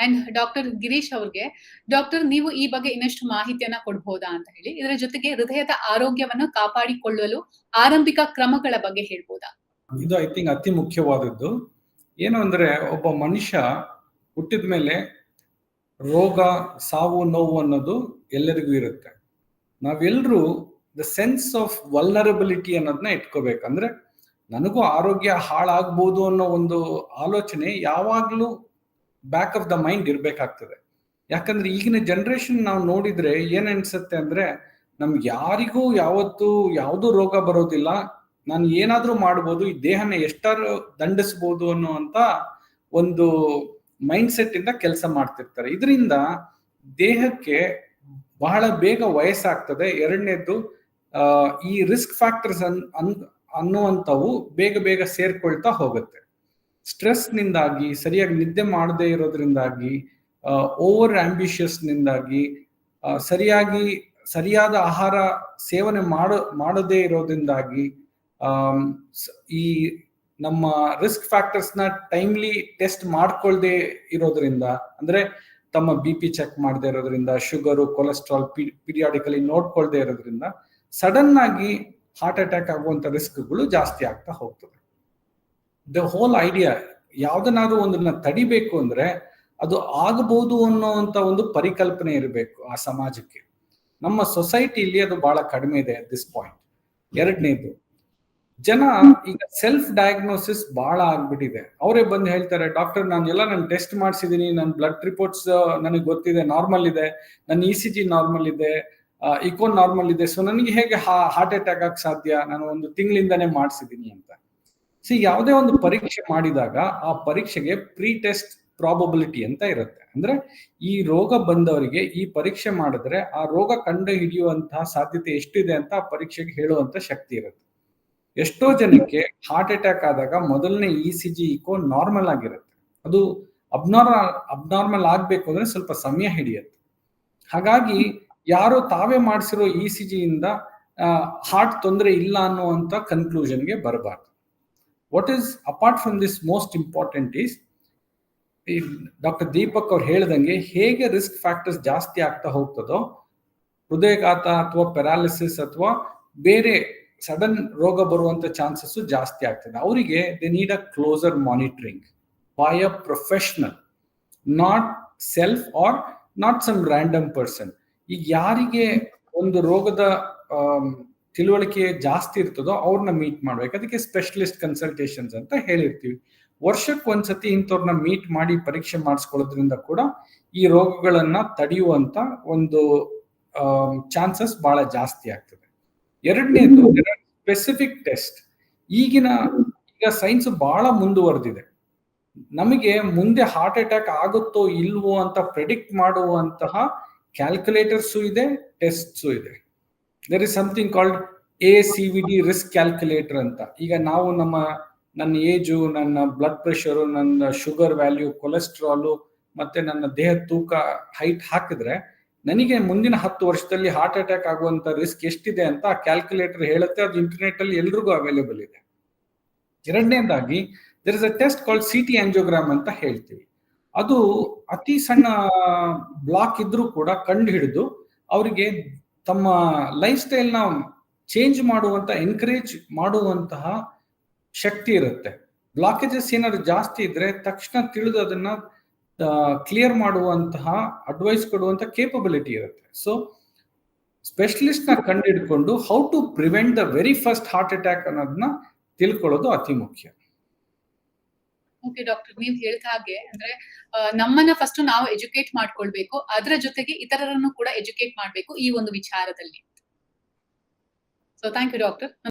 And doctor Girish ಅವ್ರಿಗೆ doctor ನೀವು ಈ ಬಗ್ಗೆ ಇನ್ನಷ್ಟು ಮಾಹಿತಿಯನ್ನ ಕೊಡ್ಬೋದಾ ಅಂತ ಹೇಳಿ, ಇದರ ಜೊತೆಗೆ ಹೃದಯದ ಆರೋಗ್ಯವನ್ನು ಕಾಪಾಡಿಕೊಳ್ಳಲು ಆರಂಭಿಕ ಕ್ರಮಗಳ ಬಗ್ಗೆ ಹೇಳ್ಬೋದಾ? ಇದು ಐ ಥಿಂಕ್ ಅತಿ ಮುಖ್ಯವಾದದ್ದು. ಏನು ಅಂದ್ರೆ ಒಬ್ಬ ಮನುಷ್ಯ ಹುಟ್ಟಿದ ಮೇಲೆ ರೋಗ, ಸಾವು, ನೋವು ಅನ್ನೋದು ಎಲ್ಲರಿಗೂ ಇರುತ್ತೆ. ನಾವೆಲ್ಲರೂ ದ ಸೆನ್ಸ್ ಆಫ್ ವಲ್ನರಬಿಲಿಟಿ ಅನ್ನೋದನ್ನ ಇಟ್ಕೋಬೇಕು. ಅಂದ್ರೆ ನನಗೂ ಆರೋಗ್ಯ ಹಾಳಾಗ್ಬೋದು ಅನ್ನೋ ಒಂದು ಆಲೋಚನೆ ಯಾವಾಗ್ಲೂ ಬ್ಯಾಕ್ ಆಫ್ ದ ಮೈಂಡ್ ಇರ್ಬೇಕಾಗ್ತದೆ. ಯಾಕಂದ್ರೆ ಈಗಿನ ಜನರೇಷನ್ ನಾವು ನೋಡಿದ್ರೆ ಏನ್ ಅನ್ಸುತ್ತೆ ಅಂದ್ರೆ ನಮ್ಗೆ ಯಾರಿಗೂ ಯಾವತ್ತೂ ಯಾವುದೂ ರೋಗ ಬರೋದಿಲ್ಲ, ನಾನು ಏನಾದ್ರೂ ಮಾಡ್ಬೋದು, ಈ ದೇಹನ ಎಷ್ಟಾದ್ರೂ ದಂಡಿಸ್ಬೋದು ಅನ್ನುವಂತ ಒಂದು ಮೈಂಡ್ ಸೆಟ್ ಇಂದ ಕೆಲಸ ಮಾಡ್ತಿರ್ತಾರೆ. ಇದರಿಂದ ದೇಹಕ್ಕೆ ಬಹಳ ಬೇಗ ವಯಸ್ಸಾಗ್ತದೆ. ಎರಡನೇದ್ದು ಈ ರಿಸ್ಕ್ ಫ್ಯಾಕ್ಟರ್ಸ್ ಅನ್ನುವಂಥವು ಬೇಗ ಬೇಗ ಸೇರ್ಕೊಳ್ತಾ ಹೋಗುತ್ತೆ. ಸ್ಟ್ರೆಸ್ ನಿಂದಾಗಿ, ಸರಿಯಾಗಿ ನಿದ್ದೆ ಮಾಡದೇ ಇರೋದ್ರಿಂದಾಗಿ, ಓವರ್ ಆಂಬಿಷಿಯಸ್ ನಿಂದಾಗಿ, ಸರಿಯಾದ ಆಹಾರ ಸೇವನೆ ಮಾಡದೇ ಇರೋದ್ರಿಂದಾಗಿ, ಈ ನಮ್ಮ ರಿಸ್ಕ್ ಫ್ಯಾಕ್ಟರ್ಸ್ ನ ಟೈಮ್ಲಿ ಟೆಸ್ಟ್ ಮಾಡ್ಕೊಳ್ದೆ ಇರೋದ್ರಿಂದ, ಅಂದ್ರೆ ತಮ್ಮ BP ಚೆಕ್ ಮಾಡದೇ ಇರೋದ್ರಿಂದ, ಶುಗರು, ಕೊಲೆಸ್ಟ್ರಾಲ್ ಪಿರಿಯಾಡಿಕಲಿ ನೋಡ್ಕೊಳ್ದೆ ಇರೋದ್ರಿಂದ ಸಡನ್ ಆಗಿ ಹಾರ್ಟ್ ಅಟ್ಯಾಕ್ ಆಗುವಂತ ರಿಸ್ಕ್ಗಳು ಜಾಸ್ತಿ ಆಗ್ತಾ ಹೋಗ್ತದೆ. ದ ಹೋಲ್ ಐಡಿಯಾ, ಯಾವ್ದನ್ನಾದ್ರೂ ಒಂದನ್ನ ತಡಿಬೇಕು ಅಂದ್ರೆ ಅದು ಆಗಬಹುದು ಅನ್ನೋಂತ ಒಂದು ಪರಿಕಲ್ಪನೆ ಇರಬೇಕು ಆ ಸಮಾಜಕ್ಕೆ. ನಮ್ಮ ಸೊಸೈಟಿಲಿ ಅದು ಬಹಳ ಕಡಿಮೆ ಇದೆ ಅಟ್ ದಿಸ್ ಪಾಯಿಂಟ್. ಎರಡನೇದು, ಜನ ಈಗ ಸೆಲ್ಫ್ ಡಯಾಗ್ನೋಸಿಸ್ ಬಹಳ ಆಗ್ಬಿಟ್ಟಿದೆ. ಅವರೇ ಬಂದು ಹೇಳ್ತಾರೆ, ಡಾಕ್ಟರ್ ನಾನು ಟೆಸ್ಟ್ ಮಾಡಿಸಿದೀನಿ, ನನ್ನ ಬ್ಲಡ್ ರಿಪೋರ್ಟ್ಸ್ ನನಗೆ ಗೊತ್ತಿದೆ, ನಾರ್ಮಲ್ ಇದೆ, ನನ್ನ ECG ನಾರ್ಮಲ್ ಇದೆ, ಇಕೋ ನಾರ್ಮಲ್ ಇದೆ, ಸೊ ನನಗೆ ಹೇಗೆ ಹಾರ್ಟ್ ಅಟ್ಯಾಕ್ ಆಗಕ್ಕೆ ಸಾಧ್ಯ, ನಾನು ಒಂದು ತಿಂಗಳಿಂದಾನೇ ಮಾಡಿಸಿದೀನಿ ಅಂತ. ಯಾವುದೇ ಒಂದು ಪರೀಕ್ಷೆ ಮಾಡಿದಾಗ ಆ ಪರೀಕ್ಷೆಗೆ ಪ್ರೀ ಟೆಸ್ಟ್ ಪ್ರಾಬಬಿಲಿಟಿ ಅಂತ ಇರುತ್ತೆ. ಅಂದ್ರೆ ಈ ರೋಗ ಬಂದವರಿಗೆ ಈ ಪರೀಕ್ಷೆ ಮಾಡಿದ್ರೆ ಆ ರೋಗ ಕಂಡು ಹಿಡಿಯುವಂತಹ ಸಾಧ್ಯತೆ ಎಷ್ಟಿದೆ ಅಂತ ಆ ಪರೀಕ್ಷೆಗೆ ಹೇಳುವಂತ ಶಕ್ತಿ ಇರುತ್ತೆ. ಎಷ್ಟೋ ಜನಕ್ಕೆ ಹಾರ್ಟ್ ಅಟ್ಯಾಕ್ ಆದಾಗ ಮೊದಲನೇ ECG, ಇಕೋ ನಾರ್ಮಲ್ ಆಗಿರುತ್ತೆ. ಅದು ಅಬ್ನಾರ್ಮಲ್ ಆಗ್ಬೇಕು ಅಂದ್ರೆ ಸ್ವಲ್ಪ ಸಮಯ ಹಿಡಿಯುತ್ತೆ. ಹಾಗಾಗಿ ಯಾರೋ ತಾವೇ ಮಾಡಿಸಿರೋ ECG ಇಂದ ಹಾರ್ಟ್ ತೊಂದರೆ ಇಲ್ಲ ಅನ್ನುವಂತ ಕನ್ಕ್ಲೂಷನ್ಗೆ ಬರಬಾರ್ದು. What is apart from this most important is, doctor Deepak ಅವ್ರು ಹೇಳ್ದಂಗೆ ಹೇಗೆ ರಿಸ್ಕ್ ಫ್ಯಾಕ್ಟರ್ಸ್ ಜಾಸ್ತಿ ಆಗ್ತಾ ಹೋಗ್ತದೋ, ಹೃದಯಘಾತ ಅಥವಾ ಪ್ಯಾರಾಲಿಸಿಸ್ ಅಥವಾ ಬೇರೆ ಸಡನ್ ರೋಗ ಬರುವಂತ ಚಾನ್ಸಸ್ ಜಾಸ್ತಿ ಆಗ್ತದೆ. ಅವರಿಗೆ they need a closer monitoring by a professional, not self or not some random person. ಈಗ ಯಾರಿಗೆ ಒಂದು ರೋಗದ ತಿಳುವಳಿಕೆ ಜಾಸ್ತಿ ಇರ್ತದೋ ಅವ್ರನ್ನ ಮೀಟ್ ಮಾಡ್ಬೇಕು. ಅದಕ್ಕೆ ಸ್ಪೆಷಲಿಸ್ಟ್ ಕನ್ಸಲ್ಟೇಷನ್ಸ್ ಅಂತ ಹೇಳಿರ್ತೀವಿ. ವರ್ಷಕ್ಕೆ ಒಂದ್ಸತಿ ಇಂಥವ್ರನ್ನ ಮೀಟ್ ಮಾಡಿ ಪರೀಕ್ಷೆ ಮಾಡಿಸ್ಕೊಳ್ಳೋದ್ರಿಂದ ಕೂಡ ಈ ರೋಗಗಳನ್ನ ತಡೆಯುವಂತ ಒಂದು ಚಾನ್ಸಸ್ ಬಹಳ ಜಾಸ್ತಿ ಆಗ್ತದೆ. ಎರಡನೇದು, ಸ್ಪೆಸಿಫಿಕ್ ಟೆಸ್ಟ್. ಈಗ ಸೈನ್ಸ್ ಬಹಳ ಮುಂದುವರೆದಿದೆ. ನಮಗೆ ಮುಂದೆ ಹಾರ್ಟ್ ಅಟ್ಯಾಕ್ ಆಗುತ್ತೋ ಇಲ್ವೋ ಅಂತ ಪ್ರೆಡಿಕ್ಟ್ ಮಾಡುವಂತಹ ಕ್ಯಾಲ್ಕುಲೇಟರ್ಸು ಇದೆ, ಟೆಸ್ಟ್ಸು ಇದೆ. There is something called ACVD risk calculator ಅಂತ. ಈಗ ನಾವು ನನ್ನ ಏಜು, ನನ್ನ ಬ್ಲಡ್ ಪ್ರೆಷರು, ನನ್ನ ಶುಗರ್ ವ್ಯಾಲ್ಯೂ, ಕೊಲೆಸ್ಟ್ರಾಲು ಮತ್ತೆ ನನ್ನ ದೇಹದ ತೂಕ, ಹೈಟ್ ಹಾಕಿದ್ರೆ ನನಗೆ ಮುಂದಿನ 10 ವರ್ಷದಲ್ಲಿ ಹಾರ್ಟ್ ಅಟ್ಯಾಕ್ ಆಗುವಂತ ರಿಸ್ಕ್ ಎಷ್ಟಿದೆ ಅಂತ ಆ ಕ್ಯಾಲ್ಕುಲೇಟರ್ ಹೇಳುತ್ತೆ. ಅದು ಇಂಟರ್ನೆಟ್ ಅಲ್ಲಿ ಎಲ್ರಿಗೂ ಅವೈಲೇಬಲ್ ಇದೆ. ಎರಡನೇದಾಗಿ, there is a test called CT angiogram ಅಂತ ಹೇಳ್ತೀವಿ. ಅದು ಅತಿ ಸಣ್ಣ ಬ್ಲಾಕ್ ಇದ್ರೂ ಕೂಡ ಕಂಡು ಹಿಡಿದು ಅವರಿಗೆ ತಮ್ಮ ಲೈಫ್ ಸ್ಟೈಲ್ ನ ಚೇಂಜ್ ಮಾಡುವಂತ, ಎನ್ಕರೇಜ್ ಮಾಡುವಂತಹ ಶಕ್ತಿ ಇರುತ್ತೆ. ಬ್ಲಾಕೇಜಸ್ ಏನಾದ್ರು ಜಾಸ್ತಿ ಇದ್ರೆ ತಕ್ಷಣ ತಿಳಿದು ಅದನ್ನ ಕ್ಲಿಯರ್ ಮಾಡುವಂತಹ, ಅಡ್ವೈಸ್ ಕೊಡುವಂತ ಕೇಪಬಿಲಿಟಿ ಇರುತ್ತೆ. ಸೊ ಸ್ಪೆಷಲಿಸ್ಟ್ ನ ಕಂಡು ಹಿಡ್ಕೊಂಡು how to prevent the very first heart attack ಅನ್ನೋದನ್ನ ತಿಳ್ಕೊಳ್ಳೋದು ಅತಿ ಮುಖ್ಯ. ಓಕೆ ಡಾಕ್ಟರ್, ನೀವು ಹೇಳಿದ ಹಾಗೆ ಅಂದ್ರೆ ನಮ್ಮನ್ನ ಫಸ್ಟ್ ನಾವು ಎಜುಕೇಟ್ ಮಾಡ್ಕೊಳ್ಬೇಕು, ಅದರ ಜೊತೆಗೆ ಇತರರನ್ನು ಕೂಡ ಎಜುಕೇಟ್ ಮಾಡ್ಬೇಕು ಈ ಒಂದು ವಿಚಾರದಲ್ಲಿ. So thank you doctor.